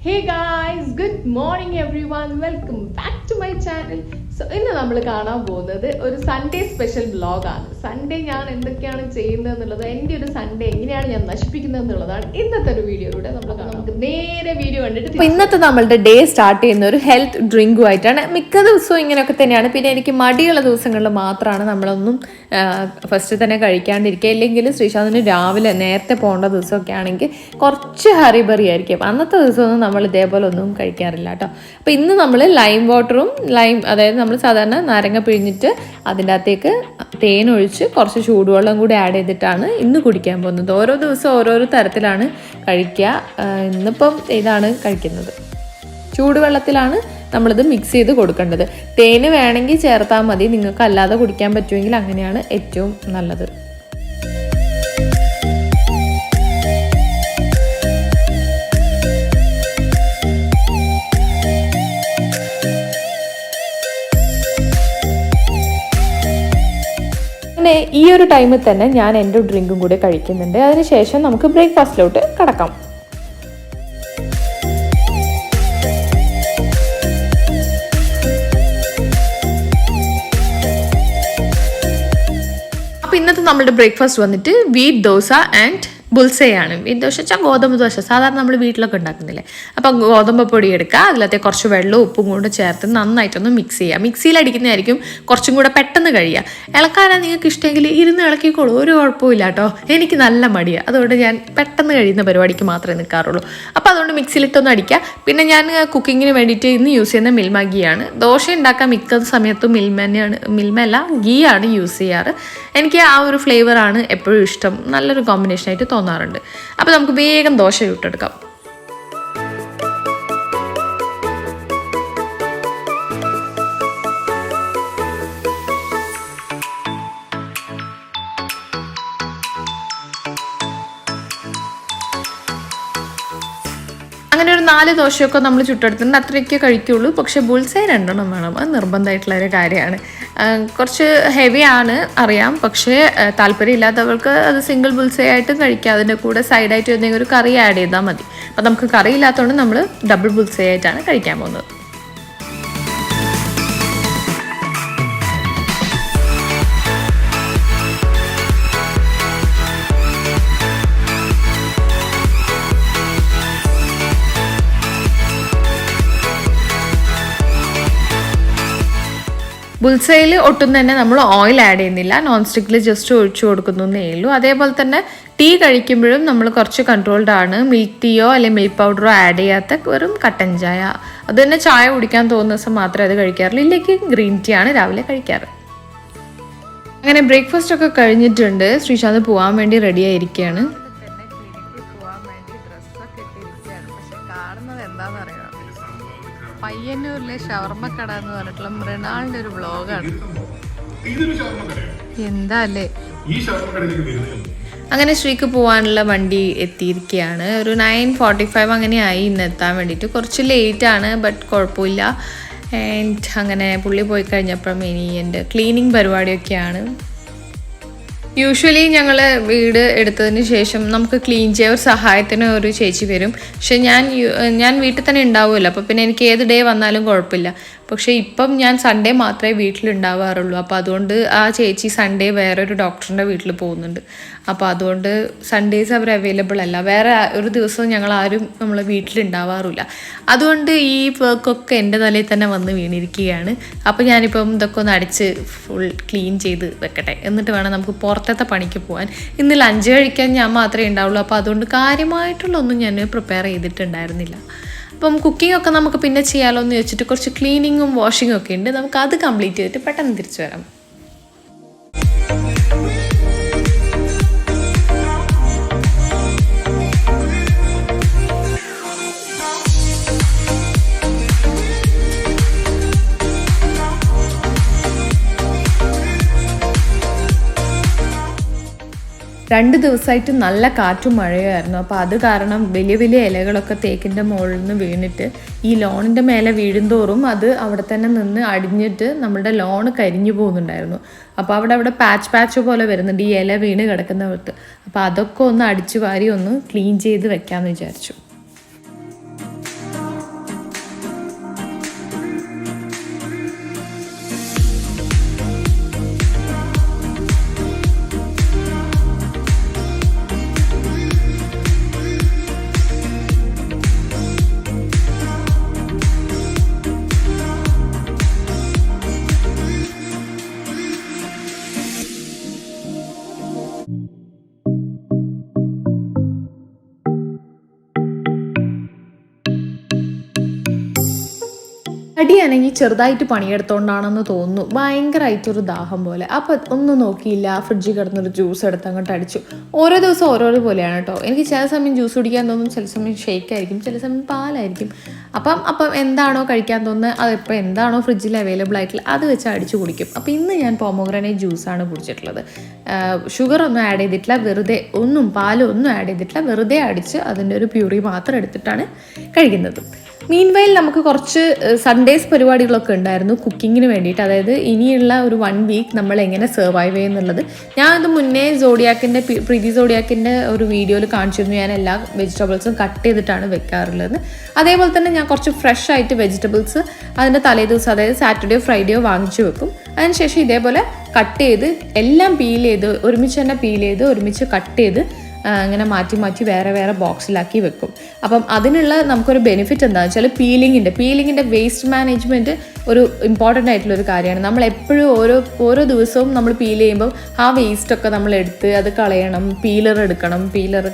Hey guys, good morning everyone. Welcome back to my channel. So ഇന്ന് നമ്മൾ കാണാൻ പോകുന്നത് ഒരു സൺഡേ സ്പെഷ്യൽ വ്ലോഗാണ്. സൺഡേ ഞാൻ എന്തൊക്കെയാണ് ചെയ്യുന്നത് എന്നുള്ളത്, എൻ്റെ ഒരു സൺഡേ എങ്ങനെയാണ് ഞാൻ നശിപ്പിക്കുന്നത് എന്നുള്ളതാണ് ഇന്നത്തെ ഒരു വീഡിയോയിലൂടെ നമുക്ക് നേരെ വീഡിയോ കണ്ടിട്ട്. ഇന്നത്തെ നമ്മളുടെ ഡേ സ്റ്റാർട്ട് ചെയ്യുന്ന ഒരു ഹെൽത്ത് ഡ്രിങ്കുമായിട്ടാണ്. മിക്ക ദിവസവും ഇങ്ങനെയൊക്കെ തന്നെയാണ്. പിന്നെ എനിക്ക് മടിയുള്ള ദിവസങ്ങളിൽ മാത്രമാണ് നമ്മളൊന്നും ഫസ്റ്റ് തന്നെ കഴിക്കാണ്ടിരിക്കുക. ഇല്ലെങ്കിൽ ശ്രീശാന്തിന് രാവിലെ നേരത്തെ പോകേണ്ട ദിവസമൊക്കെ ആണെങ്കിൽ കുറച്ച് ഹറിബറി ആയിരിക്കും. അന്നത്തെ ദിവസമൊന്നും നമ്മൾ ഇതേപോലെ ഒന്നും കഴിക്കാറില്ല കേട്ടോ. അപ്പോൾ ഇന്ന് നമ്മൾ ലൈം വാട്ടറും അതായത് നമ്മൾ സാധാരണ നാരങ്ങ പിഴിഞ്ഞിട്ട് അതിൻ്റെ അകത്തേക്ക് തേനൊഴിച്ച് കുറച്ച് ചൂടുവെള്ളം കൂടി ആഡ് ചെയ്തിട്ടാണ് ഇന്ന് കുടിക്കാൻ പോകുന്നത്. ഓരോ ദിവസം ഓരോരോ തരത്തിലാണ് കഴിക്കുക. ഇന്നിപ്പം ഇതാണ് കഴിക്കുന്നത്. ചൂടുവെള്ളത്തിലാണ് നമ്മളിത് മിക്സ് ചെയ്ത് കൊടുക്കേണ്ടത്. തേന് വേണമെങ്കിൽ ചേർത്താൽ മതി. നിങ്ങൾക്ക് അല്ലാതെ കുടിക്കാൻ പറ്റുമെങ്കിൽ അങ്ങനെയാണ് ഏറ്റവും നല്ലത്. ഈ ഒരു ടൈമിൽ തന്നെ ഞാൻ എൻ്റെ ഡ്രിങ്കും കൂടി കഴിക്കുന്നുണ്ട്. അതിനുശേഷം നമുക്ക് ബ്രേക്ക്ഫാസ്റ്റിലോട്ട് കടക്കാം. അപ്പോൾ ഇന്നത്തെ നമ്മളുടെ ബ്രേക്ക്ഫാസ്റ്റ് വന്നിട്ട് വീറ്റ് ദോശ ആൻഡ് ബുൾസയാണ്. വീറ്റ് ദോശ വെച്ചാൽ ഗോതമ്പ് ദോശ, സാധാരണ നമ്മൾ വീട്ടിലൊക്കെ ഉണ്ടാക്കുന്നില്ലേ. അപ്പം ഗോതമ്പ് പൊടി എടുക്കുക, അതിലത്തെ കുറച്ച് വെള്ളവും ഉപ്പും കൂടെ ചേർത്ത് നന്നായിട്ടൊന്ന് മിക്സ് ചെയ്യുക. മിക്സിയിൽ അടിക്കുന്നതായിരിക്കും കുറച്ചും കൂടെ പെട്ടെന്ന് കഴിയുക. ഇളക്കാനാണ് നിങ്ങൾക്ക് ഇഷ്ടമെങ്കിൽ ഇരുന്ന് ഇളക്കിക്കോളൂ, ഒരു കുഴപ്പമില്ല കേട്ടോ. എനിക്ക് നല്ല മടിയാണ്, അതുകൊണ്ട് ഞാൻ പെട്ടെന്ന് കഴിയുന്ന പരിപാടിക്ക് മാത്രമേ നിൽക്കാറുള്ളൂ. അപ്പോൾ അതുകൊണ്ട് മിക്സിയിലിട്ടൊന്ന് അടിക്കുക. പിന്നെ ഞാൻ കുക്കിങ്ങിന് വേണ്ടിയിട്ട് ഇന്ന് യൂസ് ചെയ്യുന്ന മിൽമ ഗീ ആണ്. ദോശ ഉണ്ടാക്കാൻ മിക്ക സമയത്തും മിൽമയല്ല ഗീ ആണ് യൂസ് ചെയ്യാറ്. എനിക്ക് ആ ഒരു ഫ്ലേവറാണ് എപ്പോഴും ഇഷ്ടം. നല്ലൊരു കോമ്പിനേഷനായിട്ട് തോന്നാറുണ്ട്. അപ്പോൾ നമുക്ക് വേഗം ദോശ ചുട്ടെടുക്കാം. അങ്ങനെ ഒരു 4 ദോശയൊക്കെ നമ്മൾ ചുട്ടെടുത്തിട്ടുണ്ട്. അത്രയൊക്കെ കഴിക്കുള്ളൂ. പക്ഷെ ബുൾസൈ 2 വേണം. അത് നിർബന്ധമായിട്ടുള്ളൊരു കാര്യമാണ്. കുറച്ച് ഹെവിയാണ് അറിയാം, പക്ഷേ താല്പര്യമില്ലാത്തവർക്ക് അത് സിംഗിൾ ബുൾസൈ ആയിട്ടും കഴിക്കാം. അതിൻ്റെ കൂടെ സൈഡായിട്ട് എന്തെങ്കിലും ഒരു കറി ആഡ് ചെയ്താൽ മതി. അപ്പോൾ നമുക്ക് കറി ഇല്ലാത്തതുകൊണ്ട് നമ്മൾ ഡബിൾ ബുൾസൈ ആയിട്ടാണ് കഴിക്കാൻ പോകുന്നത്. ബുൾസൈയിൽ ഒട്ടും തന്നെ നമ്മൾ ഓയിൽ ആഡ് ചെയ്യുന്നില്ല. നോൺ സ്റ്റിക്കിൽ ജസ്റ്റ് ഒഴിച്ചു കൊടുക്കുന്നേ ഉള്ളൂ. അതേപോലെ തന്നെ ടീ കഴിക്കുമ്പോഴും നമ്മൾ കുറച്ച് കൺട്രോൾഡ് ആണ്. മിൽക്ക് ടീയോ അല്ലെങ്കിൽ മിൽക്ക് പൗഡറോ ആഡ് ചെയ്യാത്ത വെറും കട്ടൻ ചായ, അത് തന്നെ ചായ കുടിക്കാൻ തോന്നുന്ന ദിവസം മാത്രമേ അത് കഴിക്കാറുള്ളൂ. ഇല്ലെങ്കിൽ ഗ്രീൻ ടീ ആണ് രാവിലെ കഴിക്കാറ്. അങ്ങനെ ബ്രേക്ക്ഫാസ്റ്റ് ഒക്കെ കഴിഞ്ഞിട്ടുണ്ട്. ശ്രീശാന്ത് പോകാൻ വേണ്ടി റെഡി ആയിരിക്കുകയാണ്. പയ്യന്നൂരിലെ ഷവർമ്മ കട എന്ന് പറഞ്ഞിട്ടുള്ള മൃണാളിന്റെ ഒരു വ്ളോഗാണ്. എന്താ അല്ലേ. അങ്ങനെ ശ്രീക്ക് പോകാനുള്ള വണ്ടി എത്തിയിരിക്കുകയാണ്. ഒരു 9:45 അങ്ങനെയായി ഇന്ന് എത്താൻ വേണ്ടിയിട്ട്. കുറച്ച് ലേറ്റാണ്, ബട്ട് കുഴപ്പമില്ല. ആൻഡ് അങ്ങനെ പുള്ളി പോയി കഴിഞ്ഞപ്പം ഇനി എൻ്റെ ക്ലീനിങ് പരിപാടിയൊക്കെയാണ്. യൂഷ്വലി ഞങ്ങൾ വീട് എടുത്തതിന് ശേഷം നമുക്ക് ക്ലീൻ ചെയ്യാൻ ഒരു സഹായത്തിന് ഒരു ചേച്ചി വരും. പക്ഷെ ഞാൻ വീട്ടിൽ തന്നെ ഉണ്ടാവുമല്ലോ, അപ്പോൾ പിന്നെ എനിക്ക് ഏത് ഡേ വന്നാലും കുഴപ്പമില്ല. പക്ഷേ ഇപ്പം ഞാൻ സൺഡേ മാത്രമേ വീട്ടിലുണ്ടാവാറുള്ളൂ. അപ്പോൾ അതുകൊണ്ട് ആ ചേച്ചി സൺഡേ വേറൊരു ഡോക്ടറിൻ്റെ വീട്ടിൽ പോകുന്നുണ്ട്. അപ്പോൾ അതുകൊണ്ട് സൺഡേസ് അവർ അവൈലബിൾ അല്ല. വേറെ ഒരു ദിവസവും ഞങ്ങൾ ആരും നമ്മളെ വീട്ടിലുണ്ടാവാറില്ല. അതുകൊണ്ട് ഈ വർക്കൊക്കെ എൻ്റെ തലയിൽ തന്നെ വന്ന് വീണിരിക്കുകയാണ്. അപ്പോൾ ഞാനിപ്പം ഇതൊക്കെ ഒന്ന് അടിച്ച് ഫുൾ ക്ലീൻ ചെയ്ത് വെക്കട്ടെ, എന്നിട്ട് വേണം നമുക്ക് പുറത്തത്തെ പണിക്ക് പോകാൻ. ഇന്ന് ലഞ്ച് കഴിക്കാൻ ഞാൻ മാത്രമേ ഉണ്ടാവുള്ളൂ. അപ്പോൾ അതുകൊണ്ട് കാര്യമായിട്ടുള്ളൊന്നും ഞാൻ പ്രിപ്പയർ ചെയ്തിട്ടുണ്ടായിരുന്നില്ല. അപ്പം കുക്കിംഗ് ഒക്കെ നമുക്ക് പിന്നെ ചെയ്യാമല്ലോ എന്ന് വെച്ചിട്ട് കുറച്ച് ക്ലീനിങ്ങും വാഷിങ്ങും ഒക്കെ ഉണ്ട്. നമുക്ക് അത് കംപ്ലീറ്റ് ചെയ്തിട്ട് പെട്ടെന്ന് തിരിച്ചു വരാം. രണ്ട് ദിവസമായിട്ട് നല്ല കാറ്റും മഴയായിരുന്നു. അപ്പോൾ അത് കാരണം വലിയ വലിയ ഇലകളൊക്കെ തേക്കിൻ്റെ മുകളിൽ നിന്ന് വീണിട്ട് ഈ ലോണിൻ്റെ മേലെ വീഴുന്തോറും അത് അവിടെ തന്നെ നിന്ന് അടിഞ്ഞിട്ട് നമ്മുടെ ലോൺ കരിഞ്ഞു പോകുന്നുണ്ടായിരുന്നു. അപ്പോൾ അവിടെ പാച്ച് പോലെ വരുന്നുണ്ട് ഈ ഇല വീണ് കിടക്കുന്നവർക്ക്. അപ്പോൾ അതൊക്കെ ഒന്ന് അടിച്ചു വാരി ഒന്ന് ക്ലീൻ ചെയ്ത് വെക്കാമെന്ന് വിചാരിച്ചു. അടിയാണെങ്കിൽ ചെറുതായിട്ട് പണിയെടുത്തോണ്ടാണെന്ന് തോന്നുന്നു, ഭയങ്കരമായിട്ടൊരു ദാഹം പോലെ. അപ്പോൾ ഒന്നും നോക്കിയില്ല, ഫ്രിഡ്ജിൽ കിടന്നൊരു ജ്യൂസ് എടുത്ത് അങ്ങോട്ട് അടിച്ചു. ഓരോ ദിവസം ഓരോരോ പോലെയാണ് കേട്ടോ. എനിക്ക് ചില സമയം ജ്യൂസ് കുടിക്കാൻ തോന്നും, ചില സമയം ഷേക്കായിരിക്കും, ചില സമയം പാലായിരിക്കും. അപ്പം എന്താണോ കഴിക്കാൻ തോന്നുന്നത്, അതിപ്പോൾ എന്താണോ ഫ്രിഡ്ജിൽ അവൈലബിൾ ആയിട്ടുള്ളത് അത് വെച്ച് അടിച്ചു കുടിക്കും. അപ്പോൾ ഇന്ന് ഞാൻ പോമോഗ്രാനൈറ്റ് ജ്യൂസാണ് കുടിച്ചിട്ടുള്ളത്. ഷുഗറൊന്നും ആഡ് ചെയ്തിട്ടില്ല, വെറുതെ ഒന്നും പാലൊന്നും ആഡ് ചെയ്തിട്ടില്ല, വെറുതെ അടിച്ച് അതിൻ്റെ ഒരു പ്യൂറി മാത്രം എടുത്തിട്ടാണ് കഴിക്കുന്നത്. മീൻവൈൽ നമുക്ക് കുറച്ച് സൺഡേസ് പരിപാടികളൊക്കെ ഉണ്ടായിരുന്നു കുക്കിങ്ങിന് വേണ്ടിയിട്ട്. അതായത് ഇനിയുള്ള ഒരു 1 വീക്ക് നമ്മൾ എങ്ങനെ സർവൈവ് ചെയ്യുന്നുള്ളത്. ഞാനത് മുന്നേ പ്രീതി സോഡിയാക്കിൻ്റെ ഒരു വീഡിയോയിൽ കാണിച്ചിരുന്നു. ഞാൻ എല്ലാ വെജിറ്റബിൾസും കട്ട് ചെയ്തിട്ടാണ് വെക്കാറുള്ളത്. അതേപോലെ തന്നെ ഞാൻ കുറച്ച് ഫ്രഷ് ആയിട്ട് വെജിറ്റബിൾസ് അതിൻ്റെ തലേ ദിവസം, അതായത് സാറ്റർഡേയോ ഫ്രൈഡേയോ വാങ്ങിച്ചു വെക്കും. അതിനുശേഷം ഇതേപോലെ കട്ട് ചെയ്ത് എല്ലാം പീൽ ചെയ്ത് ഒരുമിച്ച് തന്നെ ഒരുമിച്ച് കട്ട് ചെയ്ത് അങ്ങനെ മാറ്റി വേറെ വേറെ ബോക്സിലാക്കി വെക്കും. അപ്പം അതിനുള്ള നമുക്കൊരു ബെനിഫിറ്റ് എന്താണെന്ന് വെച്ചാൽ പീലിങ്ങിൻ്റെ വേസ്റ്റ് മാനേജ്മെൻറ്റ് ഒരു ഇമ്പോർട്ടൻ്റ് ആയിട്ടുള്ളൊരു കാര്യമാണ്. നമ്മൾ എപ്പോഴും ഓരോ ദിവസവും നമ്മൾ പീൽ ചെയ്യുമ്പോൾ ആ വേസ്റ്റൊക്കെ നമ്മൾ എടുത്ത് അത് കളയണം, പീലർ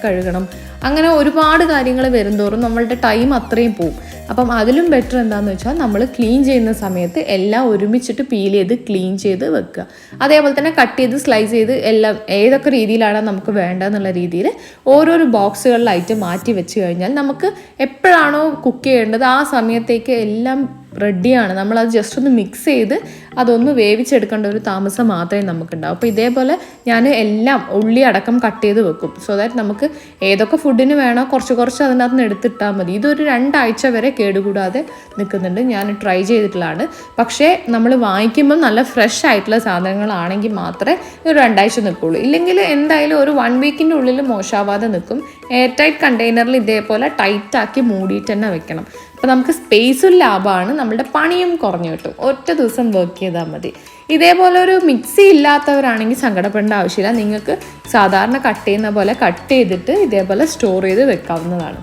കഴുകണം, അങ്ങനെ ഒരുപാട് കാര്യങ്ങൾ വരുംതോറും നമ്മളുടെ ടൈം അത്രയും പോവും. അപ്പം അതിലും ബെറ്റർ എന്താണെന്ന് വെച്ചാൽ നമ്മൾ ക്ലീൻ ചെയ്യുന്ന സമയത്ത് എല്ലാം ഒരുമിച്ചിട്ട് പീൽ ചെയ്ത് ക്ലീൻ ചെയ്ത് വെക്കുക. അതേപോലെ തന്നെ കട്ട് ചെയ്ത് സ്ലൈസ് ചെയ്ത് എല്ലാം ഏതൊക്കെ രീതിയിലാണ് നമുക്ക് വേണ്ടതെന്നുള്ള രീതിയിൽ ഓരോരോ ബോക്സുകളിലായിട്ട് മാറ്റി വെച്ച് കഴിഞ്ഞാൽ നമുക്ക് എപ്പോഴാണോ കുക്ക് ചെയ്യേണ്ടത് ആ സമയത്തേക്ക് എല്ലാം റെഡിയാണ്. നമ്മളത് ജസ്റ്റ് ഒന്ന് മിക്സ് ചെയ്ത് അതൊന്ന് വേവിച്ചെടുക്കേണ്ട ഒരു താമസം മാത്രമേ നമുക്കുണ്ടാവും. അപ്പോൾ ഇതേപോലെ ഞാൻ എല്ലാം ഉള്ളി അടക്കം കട്ട് ചെയ്ത് വെക്കും. സോ ദാറ്റ് നമുക്ക് ഏതൊക്കെ ഫുഡിന് വേണോ കുറച്ച് അതിനകത്ത് നിന്ന് എടുത്തിട്ടാൽ മതി. ഇതൊരു 2 ആഴ്ച വരെ കേടുകൂടാതെ നിൽക്കുന്നുണ്ട്. ഞാൻ ട്രൈ ചെയ്തിട്ടുള്ളതാണ്. പക്ഷേ നമ്മൾ വാങ്ങിക്കുമ്പോൾ നല്ല ഫ്രഷ് ആയിട്ടുള്ള സാധനങ്ങളാണെങ്കിൽ മാത്രമേ ഒരു 2 ആഴ്ച നിൽക്കുള്ളൂ. ഇല്ലെങ്കിൽ എന്തായാലും ഒരു 1 വീക്കിൻ്റെ ഉള്ളിൽ മോശമാവാതെ നിൽക്കും. എയർ ടൈറ്റ് കണ്ടെയ്നറിൽ ഇതേപോലെ ടൈറ്റാക്കി മൂടിയിട്ട് തന്നെ വെക്കണം. അപ്പോൾ നമുക്ക് സ്പേസും ലാഭമാണ്, നമ്മളുടെ പണിയും കുറഞ്ഞു കിട്ടും. ഒറ്റ ദിവസം വർക്ക് ചെയ്താൽ മതി. ഇതേപോലെ ഒരു മിക്സി ഇല്ലാത്തവരാണെങ്കിൽ സങ്കടപ്പെടേണ്ട ആവശ്യമില്ല. നിങ്ങൾക്ക് സാധാരണ കട്ട് ചെയ്യുന്ന പോലെ കട്ട് ചെയ്തിട്ട് ഇതേപോലെ സ്റ്റോർ ചെയ്ത് വെക്കാവുന്നതാണ്.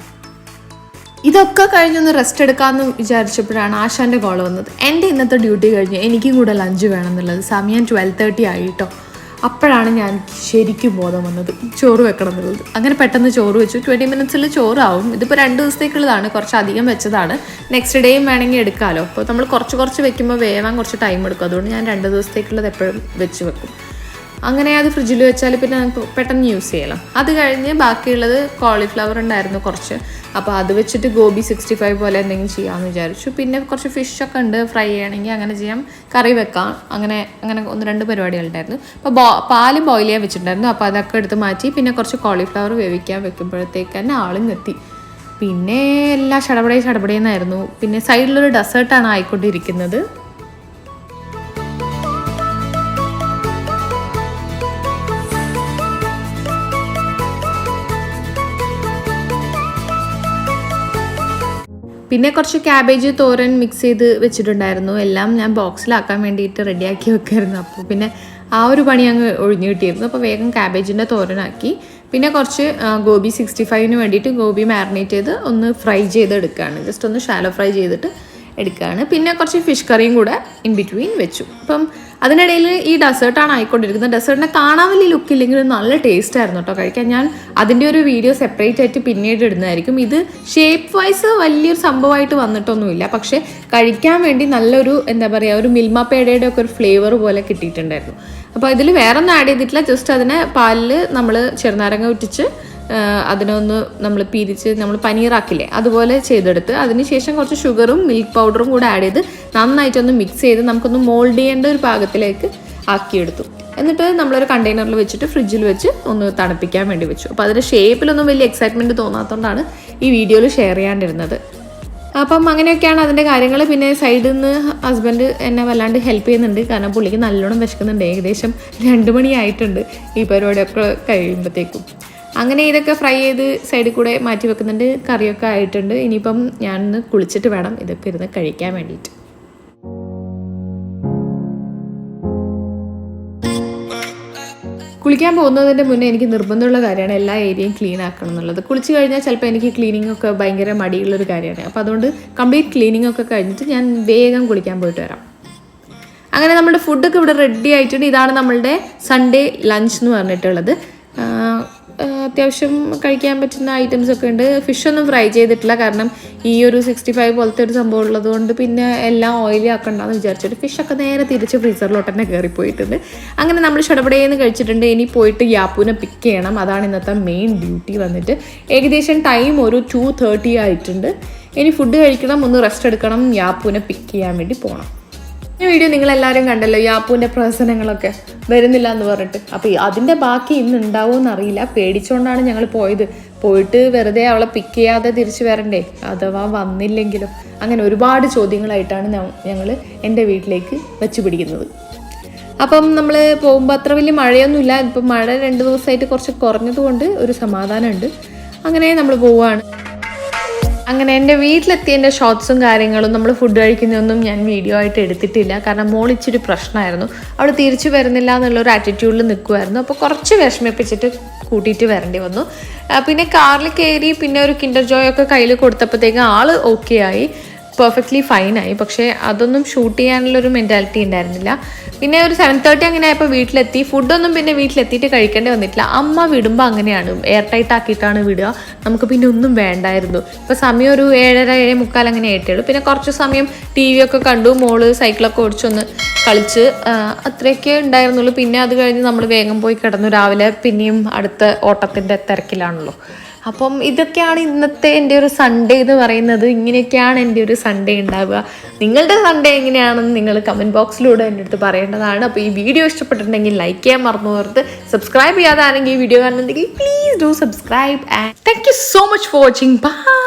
ഇതൊക്കെ കഴിഞ്ഞൊന്ന് റെസ്റ്റ് എടുക്കാമെന്ന് വിചാരിച്ചപ്പോഴാണ് ആശാൻ്റെ കോൾ വന്നത്. എൻ്റെ ഇന്നത്തെ ഡ്യൂട്ടി കഴിഞ്ഞ് എനിക്കും കൂടെ ലഞ്ച് വേണമെന്നുള്ളത്. സമയം 12:30 ആയിട്ടോ. അപ്പോഴാണ് ഞാൻ ശരിക്കും ബോധം വന്നത് ചോറ് വെക്കണം എന്നുള്ളത്. അങ്ങനെ പെട്ടെന്ന് ചോറ് വെച്ചു. 20 മിനിറ്റ്സിൽ ചോറാവും. ഇതിപ്പോൾ 2 ദിവസത്തേക്കുള്ളതാണ്, കുറച്ചധികം വെച്ചതാണ്. നെക്സ്റ്റ് ഡേയും വേണമെങ്കിൽ എടുക്കാമല്ലോ. അപ്പോൾ നമ്മൾ കുറച്ച് വെക്കുമ്പോൾ വേവാൻ കുറച്ച് ടൈം എടുക്കും. അതുകൊണ്ട് ഞാൻ 2 ദിവസത്തേക്കുള്ളത് എപ്പോഴും വെച്ച് വെക്കും. അങ്ങനെ അത് ഫ്രിഡ്ജിൽ വെച്ചാൽ പിന്നെ നമുക്ക് പെട്ടെന്ന് യൂസ് ചെയ്യலாம். അത് കഴിഞ്ഞ് ബാക്കിയുള്ളത് കോളിഫ്ലവർ ഉണ്ടായിരുന്നു കുറച്ച്. അപ്പോൾ അത് വെച്ചിട്ട് ഗോബി 65 പോലെ എന്തെങ്കിലും ചെയ്യാമെന്ന് വിചാരിച്ചു. പിന്നെ കുറച്ച് ഫിഷൊക്കെ ഉണ്ട്, ഫ്രൈ ചെയ്യണമെങ്കിൽ അങ്ങനെ ചെയ്യാം, കറി വെക്കാം. അങ്ങനെ 1-2 പരിപാടികളുണ്ടായിരുന്നു. അപ്പോൾ പാല് ബോയിൽ ചെയ്യാൻ വെച്ചിട്ടുണ്ടായിരുന്നു. അപ്പോൾ അതൊക്കെ എടുത്ത് മാറ്റി. പിന്നെ കുറച്ച് കോളിഫ്ലവർ വേവിക്കാൻ വെക്കുമ്പോഴത്തേക്ക് തന്നെ ആളും എത്തി. പിന്നെ എല്ലാം ചടപടയെന്നായിരുന്നു. പിന്നെ സൈഡിലൊരു ഡെസേർട്ടാണ് ആയിക്കൊണ്ടിരിക്കുന്നത്. പിന്നെ കുറച്ച് ക്യാബേജ് തോരൻ മിക്സ് ചെയ്ത് വെച്ചിട്ടുണ്ടായിരുന്നു. എല്ലാം ഞാൻ ബോക്സിലാക്കാൻ വേണ്ടിയിട്ട് റെഡിയാക്കി വെക്കായിരുന്നു. അപ്പോൾ പിന്നെ ആ ഒരു പണി അങ്ങ് ഒഴിഞ്ഞു കിട്ടിയിരുന്നു. അപ്പോൾ വേഗം ക്യാബേജിൻ്റെ തോരനാക്കി. പിന്നെ കുറച്ച് ഗോബി 65 വേണ്ടിയിട്ട് ഗോബി മാരിനേറ്റ് ചെയ്ത് ഒന്ന് ഫ്രൈ ചെയ്തെടുക്കുകയാണ്. ജസ്റ്റ് ഒന്ന് ഷാലോ ഫ്രൈ ചെയ്തിട്ട് എടുക്കുകയാണ്. പിന്നെ കുറച്ച് ഫിഷ് കറിയും കൂടെ ഇൻ ബിറ്റ്വീൻ വെച്ചു. അപ്പം അതിനിടയിൽ ഈ ഡെസേർട്ടാണ് ആയിക്കൊണ്ടിരിക്കുന്നത്. ഡെസേർട്ടിനെ കാണാൻ വലിയ ലുക്കില്ലെങ്കിലും നല്ല ടേസ്റ്റ് ആയിരുന്നു കേട്ടോ കഴിക്കാൻ. ഞാൻ അതിൻ്റെ ഒരു വീഡിയോ സെപ്പറേറ്റ് ആയിട്ട് പിന്നീട് ഇടുന്നതായിരിക്കും. ഇത് ഷേപ്പ് വൈസ് വലിയൊരു സംഭവമായിട്ട് വന്നിട്ടൊന്നുമില്ല, പക്ഷേ കഴിക്കാൻ വേണ്ടി നല്ലൊരു ഒരു മിൽമ പേടയുടെ ഒക്കെ ഒരു ഫ്ലേവർ പോലെ കിട്ടിയിട്ടുണ്ടായിരുന്നു. അപ്പോൾ ഇതിൽ വേറെ ഒന്നും ആഡ് ചെയ്തിട്ടില്ല. ജസ്റ്റ് അതിനെ പാലിൽ നമ്മൾ ചെറുനാരങ്ങ ഇട്ടിച്ച് അതിനൊന്ന് നമ്മൾ പിരിച്ച് നമ്മൾ പനീറാക്കില്ലേ അതുപോലെ ചെയ്തെടുത്ത് അതിനുശേഷം കുറച്ച് ഷുഗറും മിൽക്ക് പൗഡറും കൂടെ ആഡ് ചെയ്ത് നന്നായിട്ടൊന്ന് മിക്സ് ചെയ്ത് നമുക്കൊന്ന് മോൾഡ് ചെയ്യേണ്ട ഒരു പാകത്തിലേക്ക് ആക്കിയെടുത്തു. എന്നിട്ട് നമ്മളൊരു കണ്ടെയ്നറിൽ വെച്ചിട്ട് ഫ്രിഡ്ജിൽ വെച്ച് ഒന്ന് തണുപ്പിക്കാൻ വേണ്ടി വെച്ചു. അപ്പോൾ അതിൻ്റെ ഷേപ്പിലൊന്നും വലിയ എക്സൈറ്റ്മെൻറ്റ് തോന്നാത്തതുകൊണ്ടാണ് ഈ വീഡിയോയിൽ ഷെയർ ചെയ്യാണ്ടിരുന്നത്. അപ്പം അങ്ങനെയൊക്കെയാണ് അതിൻ്റെ കാര്യങ്ങൾ. പിന്നെ സൈഡിൽ നിന്ന് ഹസ്ബൻഡ് എന്നെ വല്ലാണ്ട് ഹെൽപ്പ് ചെയ്യുന്നുണ്ട്. കാരണം പുള്ളിക്ക് നല്ലോണം വിശക്കുന്നുണ്ട്. ഏകദേശം 2 മണിയായിട്ടുണ്ട് ഈ പരിപാടിയൊക്കെ കഴിയുമ്പോഴത്തേക്കും. അങ്ങനെ ഇതൊക്കെ ഫ്രൈ ചെയ്ത് സൈഡിൽ കൂടെ മാറ്റി വെക്കുന്നുണ്ട്. കറിയൊക്കെ ആയിട്ടുണ്ട്. ഇനിയിപ്പം ഞാനൊന്ന് കുളിച്ചിട്ട് വേണം ഇതൊക്കെ ഇരുന്ന് കഴിക്കാൻ വേണ്ടിയിട്ട്. കുളിക്കാൻ പോകുന്നതിൻ്റെ മുന്നേ എനിക്ക് നിർബന്ധമുള്ള കാര്യമാണ് എല്ലാ ഏരിയയും ക്ലീൻ ആക്കണം എന്നുള്ളത്. കുളിച്ച് കഴിഞ്ഞാൽ ചിലപ്പോൾ എനിക്ക് ക്ലീനിങ് ഒക്കെ ഭയങ്കര മടിയുള്ളൊരു കാര്യമാണ്. അപ്പോൾ അതുകൊണ്ട് കംപ്ലീറ്റ് ക്ലീനിങ് ഒക്കെ കഴിഞ്ഞിട്ട് ഞാൻ വേഗം കുളിക്കാൻ പോയിട്ട് വരാം. അങ്ങനെ നമ്മുടെ ഫുഡൊക്കെ ഇവിടെ റെഡി ആയിട്ടുണ്ട്. ഇതാണ് നമ്മളുടെ സൺഡേ ലഞ്ച് എന്ന് പറഞ്ഞിട്ടുള്ളത്. അത്യാവശ്യം കഴിക്കാൻ പറ്റുന്ന ഐറ്റംസ് ഒക്കെ ഉണ്ട്. ഫിഷൊന്നും ഫ്രൈ ചെയ്തിട്ടില്ല, കാരണം ഈ ഒരു 65 പോലത്തെ ഒരു സംഭവം ഉള്ളത് കൊണ്ട് പിന്നെ എല്ലാം ഓയിലി ആക്കണ്ടെന്ന് വിചാരിച്ചിട്ട് ഫിഷൊക്കെ നേരെ തിരിച്ച് ഫ്രീസറിലോട്ട് തന്നെ കയറിപ്പോയിട്ടുണ്ട്. അങ്ങനെ നമ്മൾ ഷടപടേന്ന് കഴിച്ചിട്ടുണ്ട്. ഇനി പോയിട്ട് യാപ്പൂനെ പിക്ക് ചെയ്യണം. അതാണ് ഇന്നത്തെ മെയിൻ ഡ്യൂട്ടി വന്നിട്ട്. ഏകദേശം ടൈം ഒരു 2:30 ആയിട്ടുണ്ട്. ഇനി ഫുഡ് കഴിക്കണം, ഒന്ന് റെസ്റ്റ് എടുക്കണം, യാപ്പൂനെ പിക്ക് ചെയ്യാൻ വേണ്ടി പോകണം. ഈ വീഡിയോ നിങ്ങളെല്ലാവരും കണ്ടല്ലോ, യാപ്പൂൻ്റെ പ്രഹസനങ്ങളൊക്കെ വരുന്നില്ല എന്ന് പറഞ്ഞിട്ട്. അപ്പോൾ അതിൻ്റെ ബാക്കി ഇന്ന് ഉണ്ടാവുമെന്ന് അറിയില്ല. പേടിച്ചുകൊണ്ടാണ് ഞങ്ങൾ പോയിട്ട് വെറുതെ അവളെ പിക്ക് ചെയ്യാതെ തിരിച്ചു വരണ്ടേ, അഥവാ വന്നില്ലെങ്കിലും. അങ്ങനെ ഒരുപാട് ചോദ്യങ്ങളായിട്ടാണ് ഞങ്ങൾ എൻ്റെ വീട്ടിലേക്ക് വെച്ച് പിടിക്കുന്നത്. അപ്പം നമ്മൾ പോകുമ്പോൾ അത്ര വലിയ മഴയൊന്നുമില്ല. ഇപ്പം മഴ 2 ദിവസമായിട്ട് കുറച്ച് കുറഞ്ഞതുകൊണ്ട് ഒരു സമാധാനമുണ്ട്. അങ്ങനെ നമ്മൾ പോവുകയാണ്. അങ്ങനെ എൻ്റെ വീട്ടിലെത്തിയതിൻ്റെ ഷോർട്സും കാര്യങ്ങളും നമ്മൾ ഫുഡ് കഴിക്കുന്നതൊന്നും ഞാൻ വീഡിയോ ആയിട്ട് എടുത്തിട്ടില്ല. കാരണം മോൾ ഇച്ചിരി പ്രശ്നമായിരുന്നു. അവൾ തിരിച്ചു വരുന്നില്ല എന്നുള്ളൊരു ആറ്റിറ്റ്യൂഡിൽ നിൽക്കുമായിരുന്നു. അപ്പോൾ കുറച്ച് വിഷമിപ്പിച്ചിട്ട് കൂട്ടിയിട്ട് വരേണ്ടി വന്നു. പിന്നെ കാറിൽ കയറി പിന്നെ ഒരു കിൻഡർ ജോയ് ഒക്കെ കയ്യിൽ കൊടുത്തപ്പോഴത്തേക്കും ആൾ ഓക്കെ ആയി, പെർഫെക്റ്റ്ലി ഫൈനായി. പക്ഷേ അതൊന്നും ഷൂട്ട് ചെയ്യാനുള്ളൊരു മെൻറ്റാലിറ്റി ഉണ്ടായിരുന്നില്ല. പിന്നെ ഒരു 7:30 അങ്ങനെ ആയപ്പോൾ വീട്ടിലെത്തി. ഫുഡൊന്നും പിന്നെ വീട്ടിലെത്തിയിട്ട് കഴിക്കേണ്ടി വന്നിട്ടില്ല. അമ്മ വിടുമ്പോൾ അങ്ങനെയാണ്, എയർ ടൈറ്റ് ആക്കിയിട്ടാണ് വിടുക. നമുക്ക് പിന്നെ ഒന്നും വേണ്ടായിരുന്നു. ഇപ്പോൾ സമയം ഒരു 7:30 7:45 അങ്ങനെ ആയിട്ടേ. പിന്നെ കുറച്ച് സമയം TV ഒക്കെ കണ്ടു, മോള് സൈക്കിളൊക്കെ ഓടിച്ചൊന്ന് കളിച്ച്, അത്രയൊക്കെ ഉണ്ടായിരുന്നുള്ളൂ. പിന്നെ അത് കഴിഞ്ഞ് നമ്മൾ വേഗം പോയി കിടന്നു. രാവിലെ പിന്നെയും അടുത്ത ഓട്ടത്തിൻ്റെ തിരക്കിലാണല്ലോ. അപ്പം ഇതൊക്കെയാണ് ഇന്നത്തെ എൻ്റെ ഒരു സൺഡേ എന്ന് പറയുന്നത്. ഇങ്ങനെയൊക്കെയാണ് എൻ്റെ ഒരു സൺഡേ ഉണ്ടാവുക. നിങ്ങളുടെ സൺഡേ എങ്ങനെയാണെന്ന് നിങ്ങൾ കമൻറ്റ് ബോക്സിലൂടെ എൻ്റെ അടുത്ത് പറയേണ്ടതാണ്. അപ്പോൾ ഈ വീഡിയോ ഇഷ്ടപ്പെട്ടിട്ടുണ്ടെങ്കിൽ ലൈക്ക് ചെയ്യാൻ മറന്നു പോകരുത്. സബ്സ്ക്രൈബ് ചെയ്യാതെ ആണെങ്കിൽ ഈ വീഡിയോ കാണുന്നുണ്ടെങ്കിൽ please do subscribe. And thank you so much for watching. By.